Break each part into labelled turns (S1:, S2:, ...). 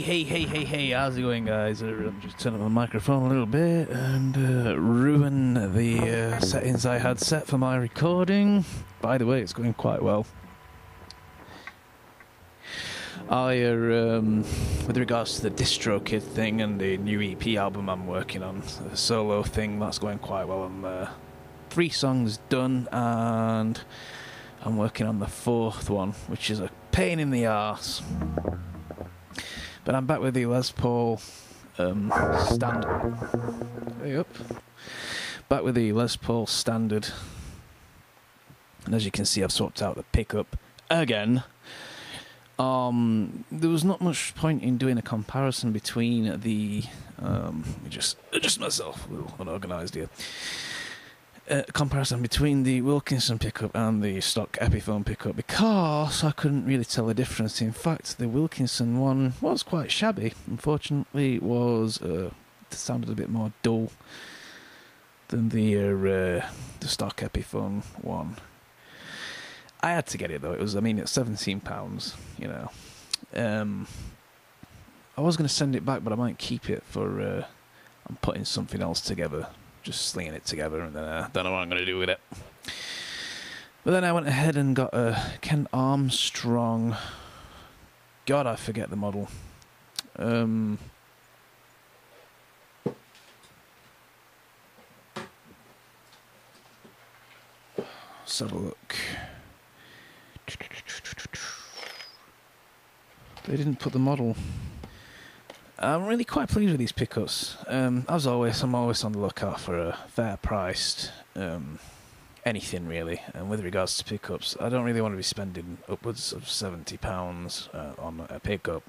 S1: Hey, how's it going, guys? I'm just turning up the microphone a little bit and ruin the settings I had set for my recording. By the way, it's going quite well. With regards to the DistroKid thing and the new EP album I'm working on, the solo thing, that's going quite well. I'm 3 songs done and I'm working on the 4th one, which is a pain in the arse. But I'm back with the Les Paul standard. Hey up. Back with the Les Paul standard. And as you can see, I've swapped out the pickup again. There was not much point in doing a comparison between the... let me just adjust myself, a little unorganised here. Comparison between the Wilkinson pickup and the stock Epiphone pickup, because I couldn't really tell the difference. In fact, the Wilkinson one was quite shabby. Unfortunately, it sounded a bit more dull than the stock Epiphone one. I had to get it though. It's £17, you know. I was going to send it back, but I might keep it for... I'm putting something else together. Just slinging it together, and then I don't know what I'm going to do with it. But then I went ahead and got a Ken Armstrong. God, I forget the model. Let's have a look. They didn't put the model. I'm really quite pleased with these pickups. As always, I'm always on the lookout for a fair-priced anything, really. And with regards to pickups, I don't really want to be spending upwards of £70 on a pickup.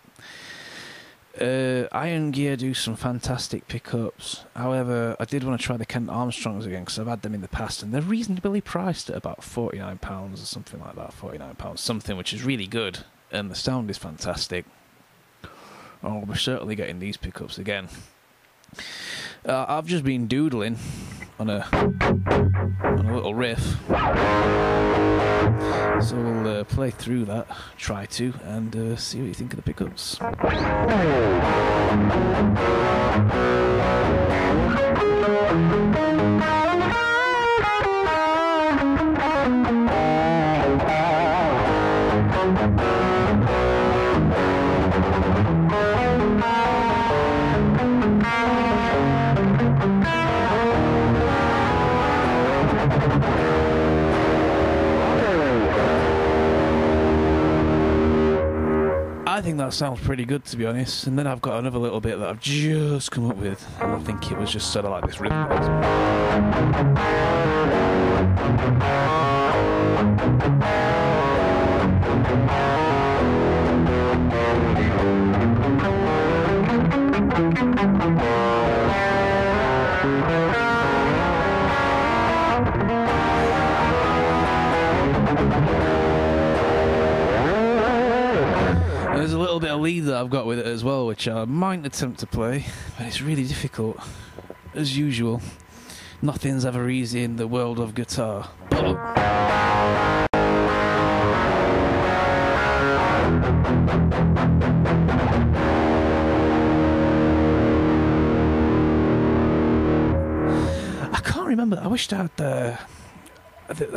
S1: Iron Gear do some fantastic pickups. However, I did want to try the Kent Armstrongs again, because I've had them in the past, and they're reasonably priced at about £49 or something like that. £49 something, which is really good, and the sound is fantastic. Oh, we're certainly getting these pickups again. I've just been doodling on a little riff, so we'll play through that, try to, and see what you think of the pickups. I think that sounds pretty good, to be honest. And then I've got another little bit that I've just come up with, and I think it was just sort of like this rhythm. There's a little bit of lead that I've got with it as well, which I might attempt to play, but it's really difficult, as usual. Nothing's ever easy in the world of guitar. But I can't remember. I wished I had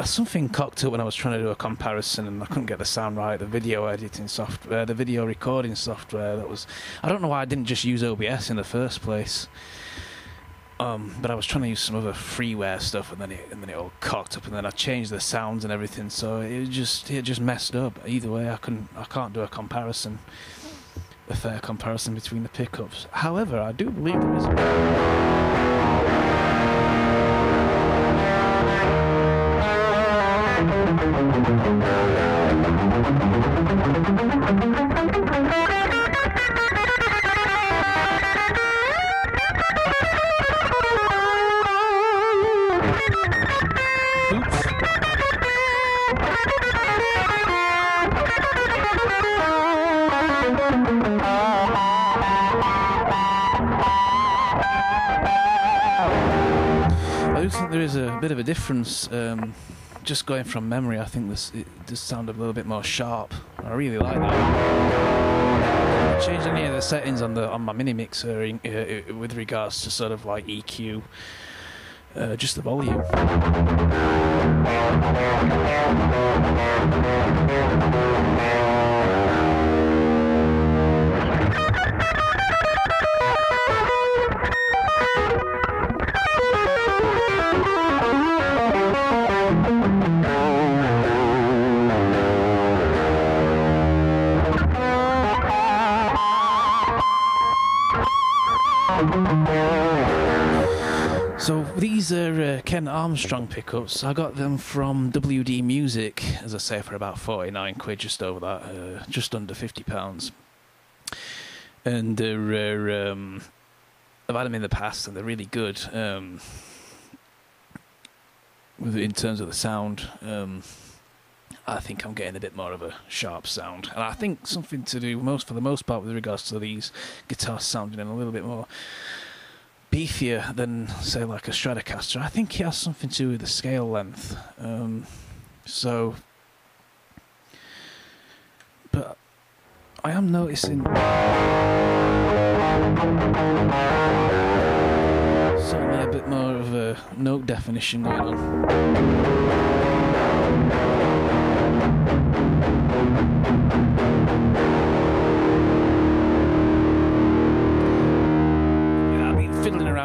S1: something cocked up when I was trying to do a comparison, and I couldn't get the sound right. The video editing software, the video recording software, I don't know why I didn't just use OBS in the first place. But I was trying to use some other freeware stuff, and then it all cocked up, and then I changed the sounds and everything, so it just messed up. Either way, I can't do a fair comparison between the pickups. However, I do believe there is I do think there is a bit of a difference. Just going from memory, I think it does sound a little bit more sharp. I really like that. not changed any of the settings on my mini mixer with regards to sort of like EQ, just the volume. So these are Ken Armstrong pickups. I got them from WD Music, as I say, for about 49 quid, just over that, just under £50. And they're, I've had them in the past, and they're really good in terms of the sound. I think I'm getting a bit more of a sharp sound, and I think something to do for the most part with regards to these guitars sounding a little bit more beefier than, say, like a Stratocaster. I think it has something to do with the scale length. But I am noticing certainly a bit more of a note definition going on.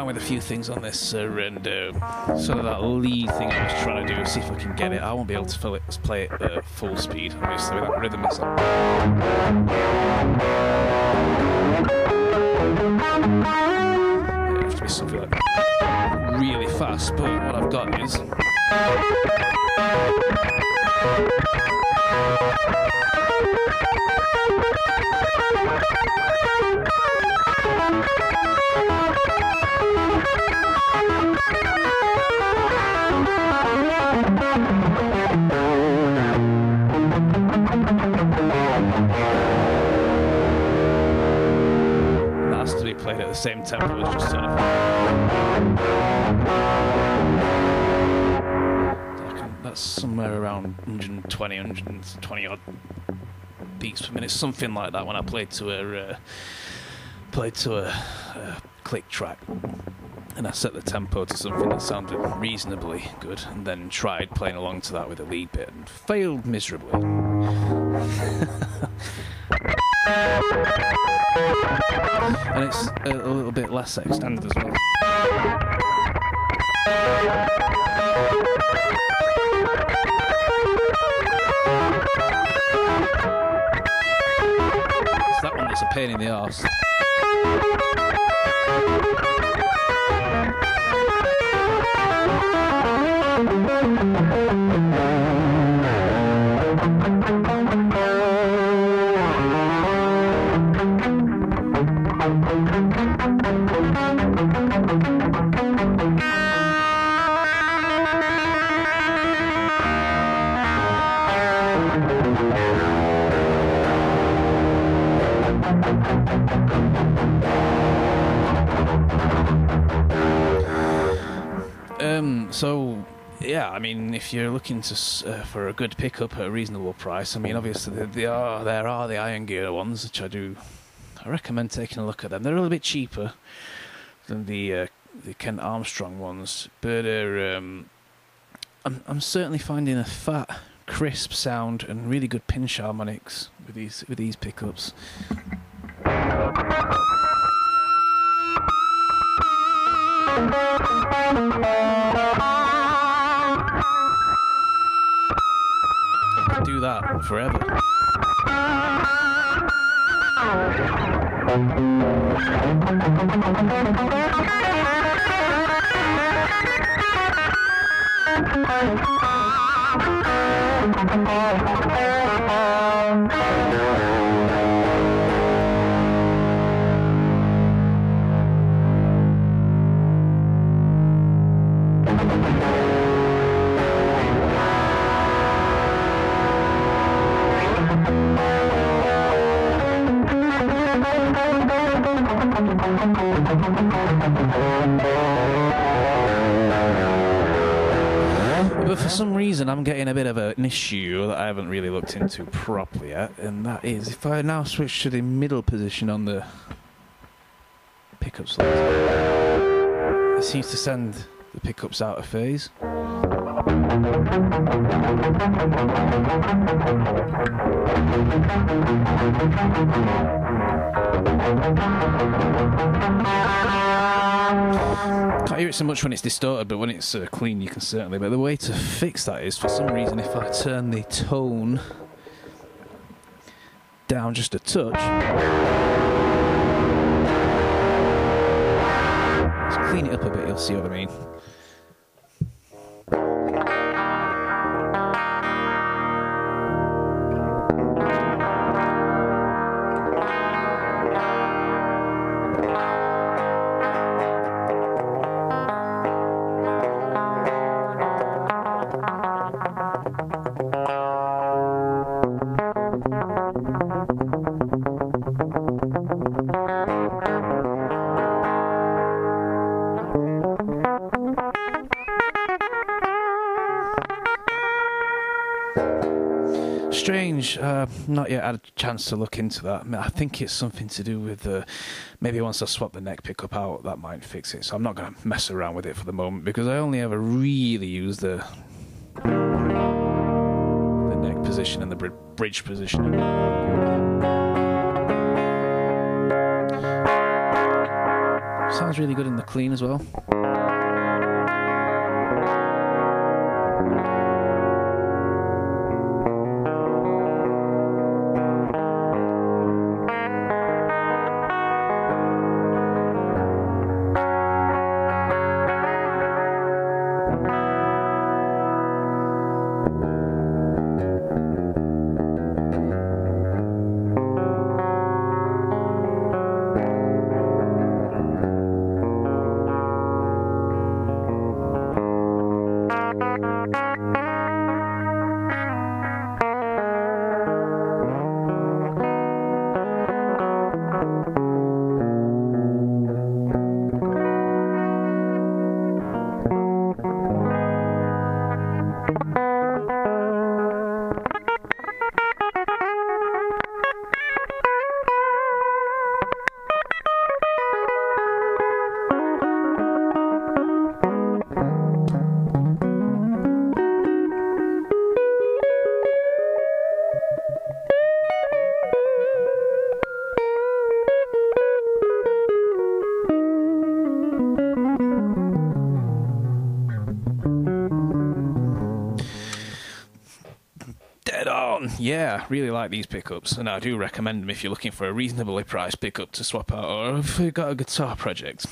S1: With a few things on this and sort of that lead thing I was trying to do, see if I can get it. I won't be able to play it at full speed, obviously, with that rhythm is on. It has to be something like really fast, but what I've got is played at the same tempo as just sort of that's somewhere around 120 odd beats per minute, something like that, when I played to a click track, and I set the tempo to something that sounded reasonably good, and then tried playing along to that with a lead bit and failed miserably. And it's a little bit less extended as well. It's that one that's a pain in the arse. So yeah, I mean, if you're looking to for a good pickup at a reasonable price, I mean, obviously there are the Iron Gear ones, which I recommend taking a look at them. They're a little bit cheaper than the Ken Armstrong ones, but I'm certainly finding a fat, crisp sound and really good pinch harmonics with these pickups. I could do that forever. But for some reason, I'm getting a bit of an issue that I haven't really looked into properly yet, and that is if I now switch to the middle position on the pickup slot, it seems to send the pickups out of phase. Can't hear it so much when it's distorted, but when it's clean you can certainly. But the way to fix that is, for some reason, if I turn the tone down just a touch, let's clean it up a bit, you'll see what I mean. Strange, not yet had a chance to look into that. I think it's something to do with maybe once I swap the neck pickup out, that might fix it. So I'm not going to mess around with it for the moment, because I only ever really use the neck position and the bridge position. Sounds really good in the clean as well. Yeah, really like these pickups, and I do recommend them if you're looking for a reasonably priced pickup to swap out, or if you've got a guitar project.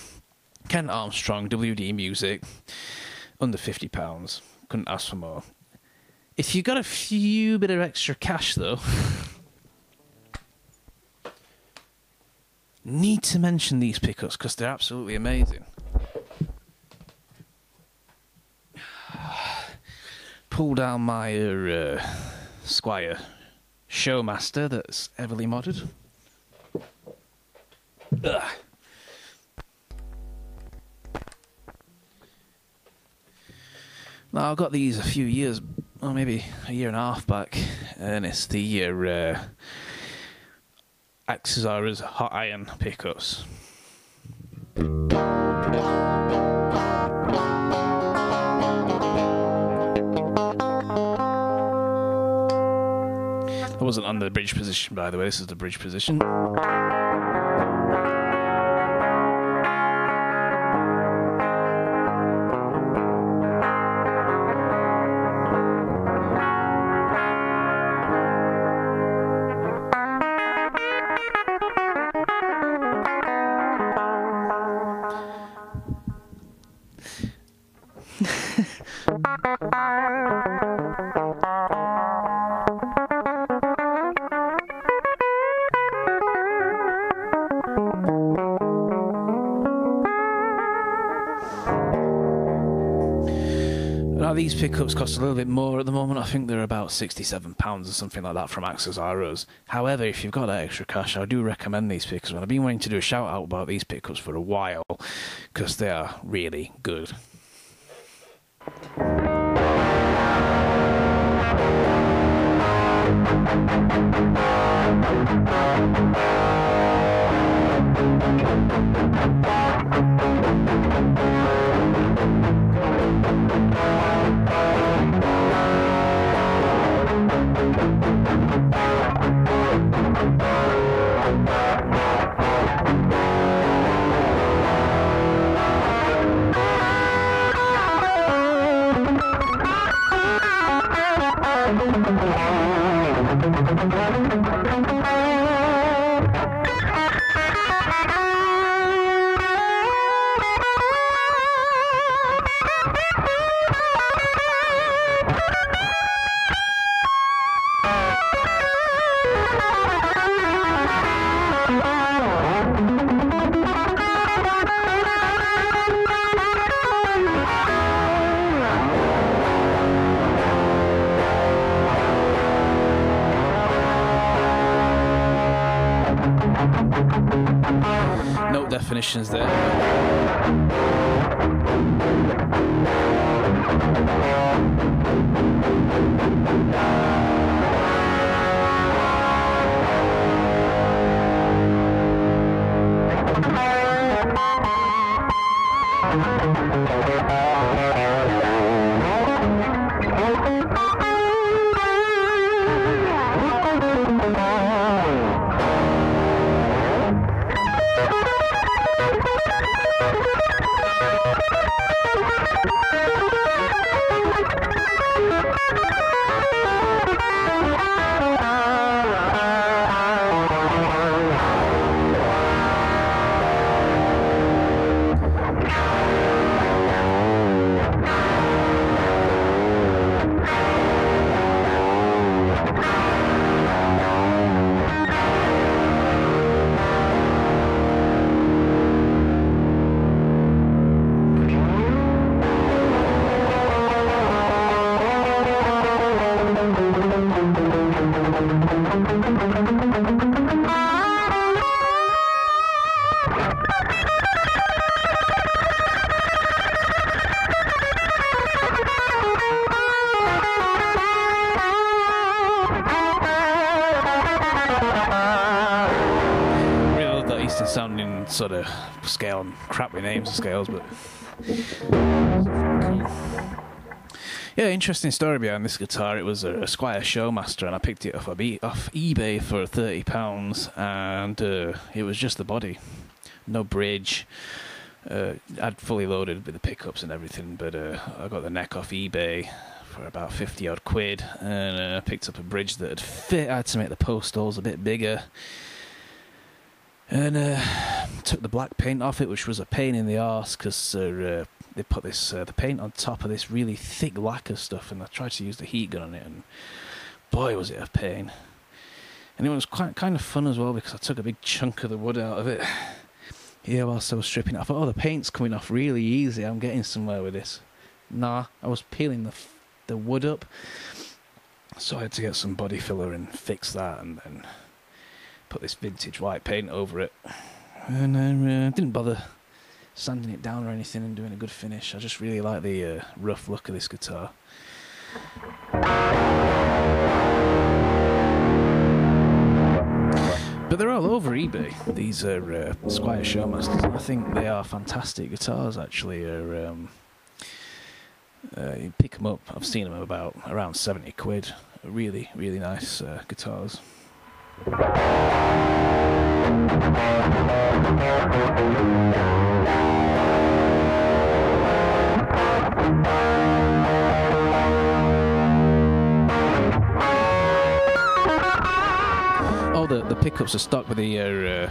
S1: Ken Armstrong, WD Music, under £50. Couldn't ask for more. If you've got a few bit of extra cash, though, need to mention these pickups because they're absolutely amazing. Pull down my Squier Showmaster that's heavily modded. Ugh. Now, I got these a few years, or maybe a year and a half back, and it's the Accessori's hot iron pickups. I wasn't on the bridge position, by the way. This is the bridge position. Now, these pickups cost a little bit more at the moment. I think they're about £67 or something like that from Accessori's. However, if you've got that extra cash, I do recommend these pickups. And I've been wanting to do a shout out about these pickups for a while because they are really good.
S2: Note definitions there. Sounding sort of scale and crap with names and scales, but yeah, interesting story behind this guitar. It was a Squier Showmaster, and I picked it off eBay for £30, and it was just the body, no bridge. I'd fully loaded with the pickups and everything, but I got the neck off eBay for about 50 odd quid, and I picked up a bridge that had fit. I had to make the post holes a bit bigger. And took the black paint off it, which was a pain in the arse, because they put this the paint on top of this really thick lacquer stuff, and I tried to use the heat gun on it, and boy was it a pain. And it was kind of fun as well, because I took a big chunk of the wood out of it. Yeah, whilst I was stripping it, I thought, oh, the paint's coming off really easy, I'm getting somewhere with this. Nah, I was peeling the wood up, so I had to get some body filler and fix that, and then put this vintage white paint over it, and I didn't bother sanding it down or anything and doing a good finish. I just really like the rough look of this guitar. But they're all over eBay, these Squier Showmasters. I think they are fantastic guitars, actually. You pick them up, I've seen them about around 70 quid. Really, really nice guitars. Oh, the pickups are stock with the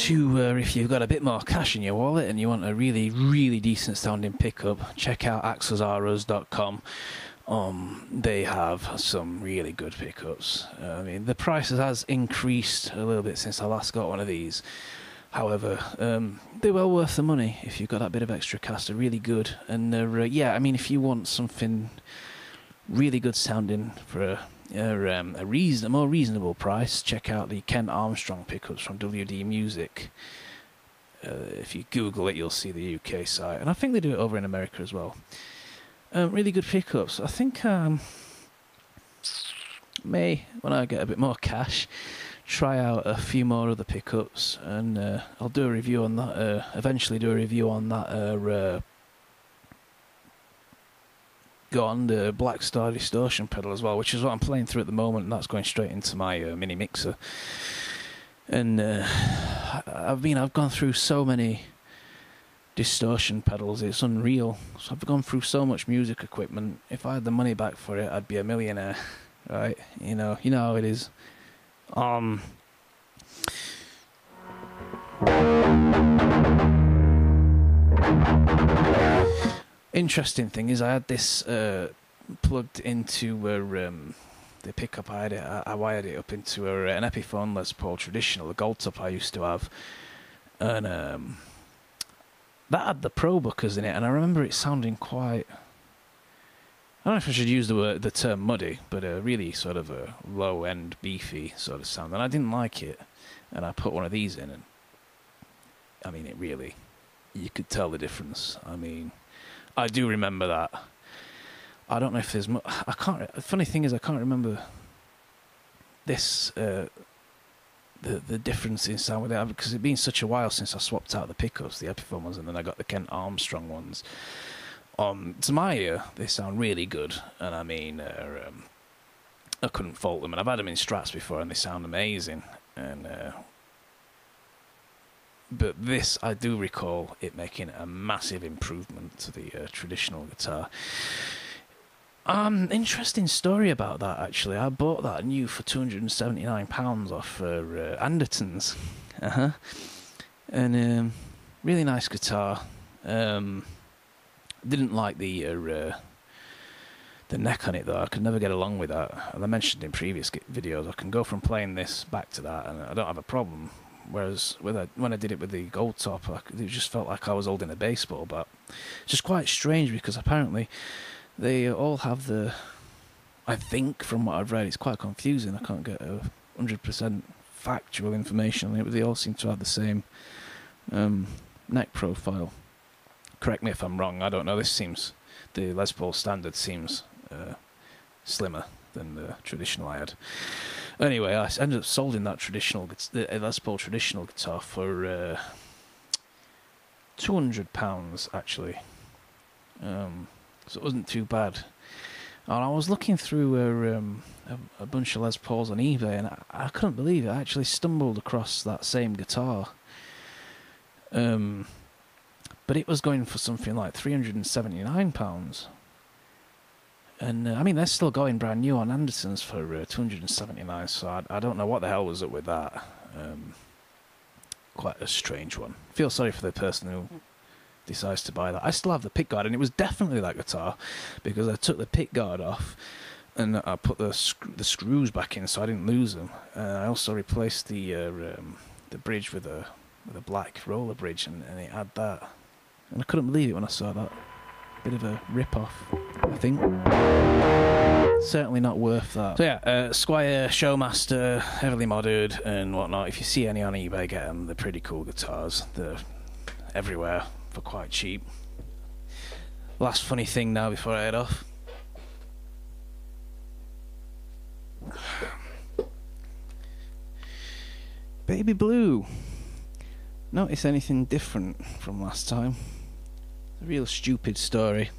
S1: To if you've got a bit more cash in your wallet and you want a really, really decent sounding pickup, check out axelzaros.com. They have some really good pickups. I mean, the price has increased a little bit since I last got one of these. However, they're well worth the money if you've got that bit of extra cash. They're really good. And yeah, I mean, if you want something really good sounding for a more reasonable price, check out the Ken Armstrong pickups from WD Music. If you Google it, you'll see the UK site, and I think they do it over in America as well. Really good pickups. I think may, when I get a bit more cash, try out a few more other pickups, and I'll do a review on that. Eventually, do a review on that. On the Black Star distortion pedal as well, which is what I'm playing through at the moment, and that's going straight into my mini mixer. And I've gone through so many distortion pedals, it's unreal. So I've gone through so much music equipment. If I had the money back for it, I'd be a millionaire, right? You know how it is. Interesting thing is, I had this plugged into the pickup. I wired it up into an Epiphone Les Paul traditional, the gold top I used to have, and that had the Pro Bookers in it. And I remember it sounding quite, I don't know if I should use the term muddy, but a really sort of a low end beefy sort of sound, and I didn't like it. And I put one of these in, and I mean, it really, you could tell the difference. I mean, I do remember that. I don't know if there's I can't. The funny thing is, I can't remember this. The difference in sound with it, because it's been such a while since I swapped out the pickups, the Epiphone ones, and then I got the Kent Armstrong ones. To my ear, they sound really good, and I mean, I couldn't fault them. And I've had them in Strats before, and they sound amazing. And but this, I do recall it making a massive improvement to the traditional guitar. Interesting story about that, actually. I bought that new for £279 off Anderton's. And really nice guitar. Didn't like the neck on it, though. I could never get along with that. As I mentioned in previous videos, I can go from playing this back to that, and I don't have a problem. Whereas when I did it with the gold top, it just felt like I was holding a baseball bat. It's just quite strange, because apparently they all have I think, from what I've read, it's quite confusing. I can't get 100% factual information on it, but they all seem to have the same neck profile. Correct me if I'm wrong, I don't know. The Les Paul standard seems slimmer than the traditional I had. Anyway, I ended up solding that the Les Paul traditional guitar for £200, actually. So it wasn't too bad. And I was looking through a bunch of Les Pauls on eBay, and I couldn't believe it. I actually stumbled across that same guitar. But it was going for something like £379. And I mean, they're still going brand new on Anderton's for $279. So I don't know what the hell was up with that. Quite a strange one. Feel sorry for the person who decides to buy that. I still have the pickguard, and it was definitely that guitar, because I took the pickguard off and I put the screws back in so I didn't lose them. I also replaced the bridge with a black roller bridge, and it had that. And I couldn't believe it when I saw that.
S2: Bit of a rip-off, I think. Certainly not worth that. So yeah, Squier, Showmaster, heavily modded and whatnot. If you see any on eBay, get them. They're pretty cool guitars. They're everywhere for quite cheap. Last funny thing now before I head off. Baby Blue. Notice anything different from last time? A real stupid story.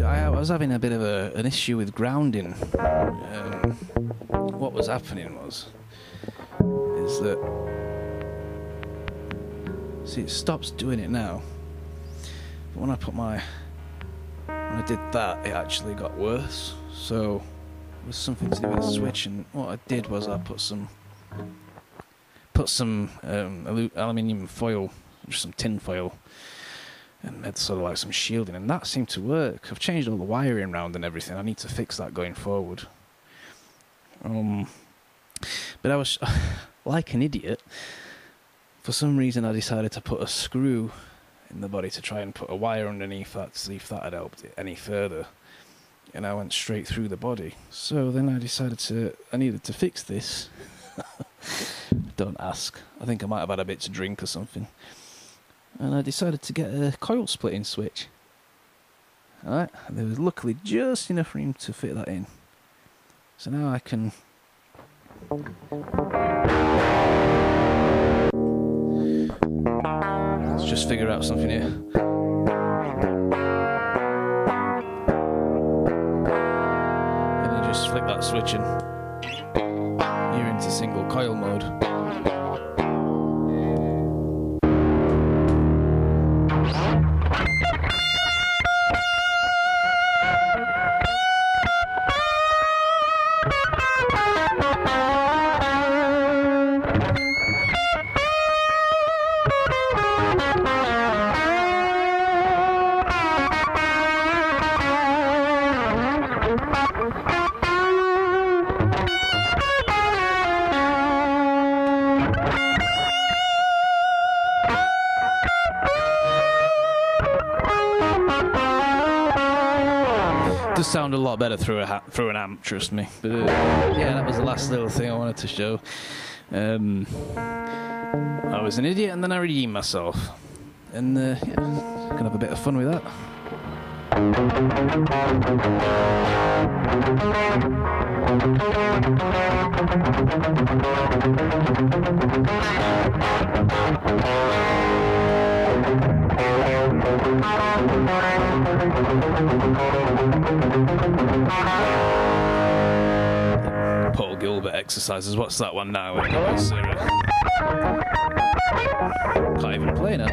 S2: I was having a bit of an issue with grounding. What was happening is that, see, it stops doing it now, but when I did that, it actually got worse. So it was something to do with the switch, and what I did was I put some aluminium foil, just some tin foil, and had sort of like some shielding, and that seemed to work. I've changed all the wiring around and everything. I need to fix that going forward. But I was, like an idiot, for some reason I decided to put a screw in the body to try and put a wire underneath that to see if that had helped it any further. And I went straight through the body. So then I decided I needed to fix this. Don't ask. I think I might have had a bit to drink or something. And I decided to get a coil splitting switch. Alright, there was luckily just enough room to fit that in. So now I can... Let's just figure out something here. And you just flick that switch and you're into single coil mode. Does sound a lot better through an amp, trust me. But yeah, that was the last little thing I wanted to show. I was an idiot, and then I redeemed myself, and yeah, can have a bit of fun with that. Paul Gilbert exercises. What's that one now? Can't even play now.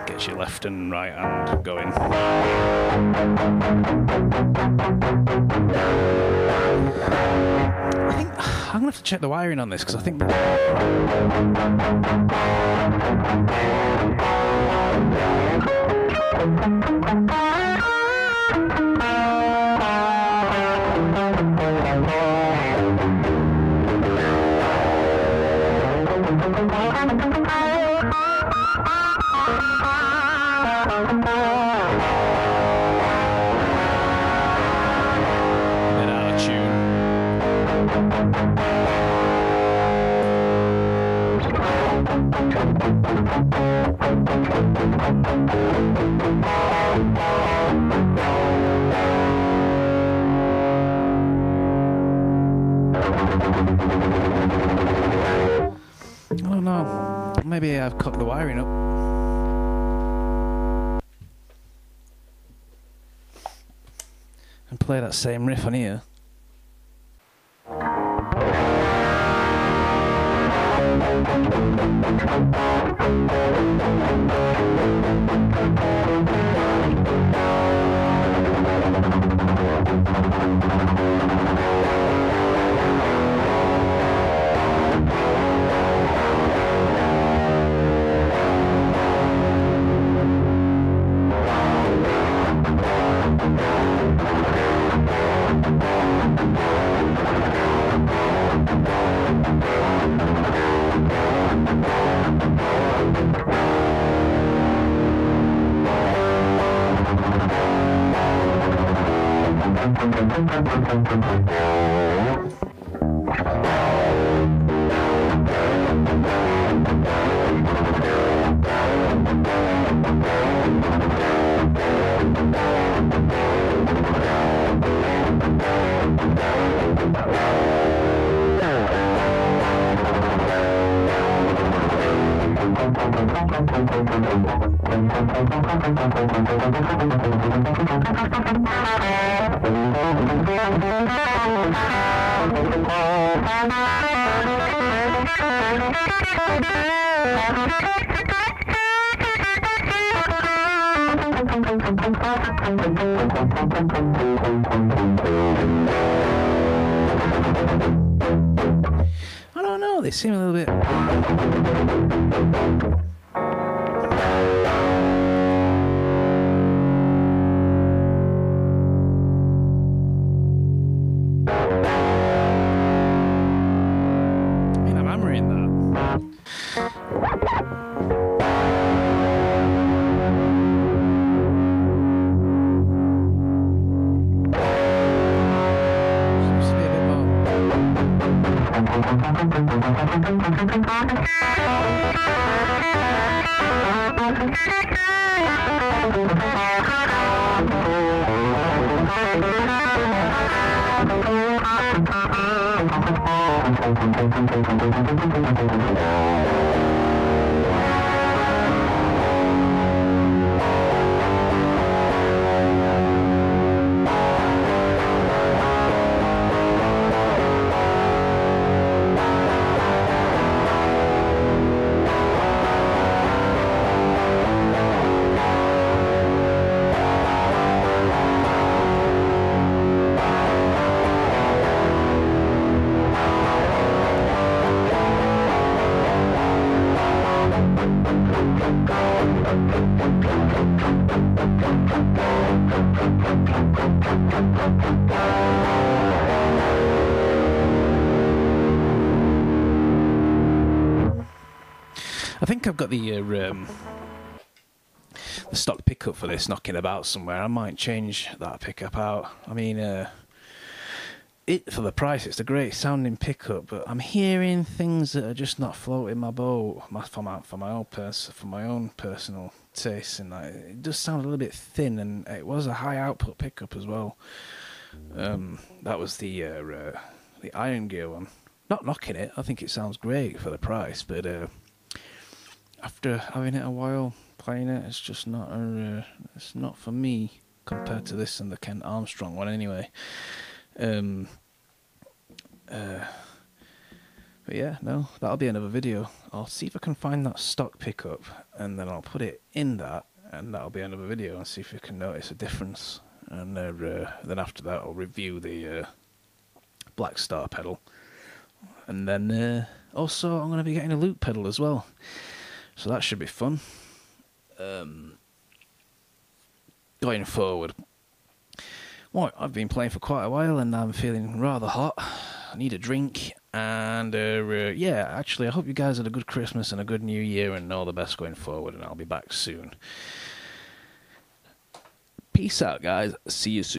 S2: Gets your left and right hand going. I think I'm gonna have to check the wiring on this because I think I don't know. Maybe I've cocked the wiring up.
S1: and play that same riff on here. I don't know, they seem a little bit... I think I've got the stock pickup for this knocking about somewhere. I might change that pickup out. I mean, for the price, it's a great sounding pickup, but I'm hearing things that are just not floating my boat for my own personal taste, and it does sound a little bit thin. And it was a high output pickup as well. That was the Iron Gear one. Not knocking it. I think it sounds great for the price, but after having it a while, playing it, it's just not it's not for me compared to this and the Kent Armstrong one anyway. But yeah, no, that'll be another video. I'll see if I can find that stock pickup, and then I'll put it in that, and that'll be another video, and see if you can notice a difference. And then after that, I'll review the Black Star pedal, and then also I'm going to be getting a loop pedal as well. So that should be fun. Going forward. Well, I've been playing for quite a while and I'm feeling rather hot. I need a drink. And yeah, actually, I hope you guys had a good Christmas and a good New Year and all the best going forward. And I'll be back soon. Peace out, guys. See you soon.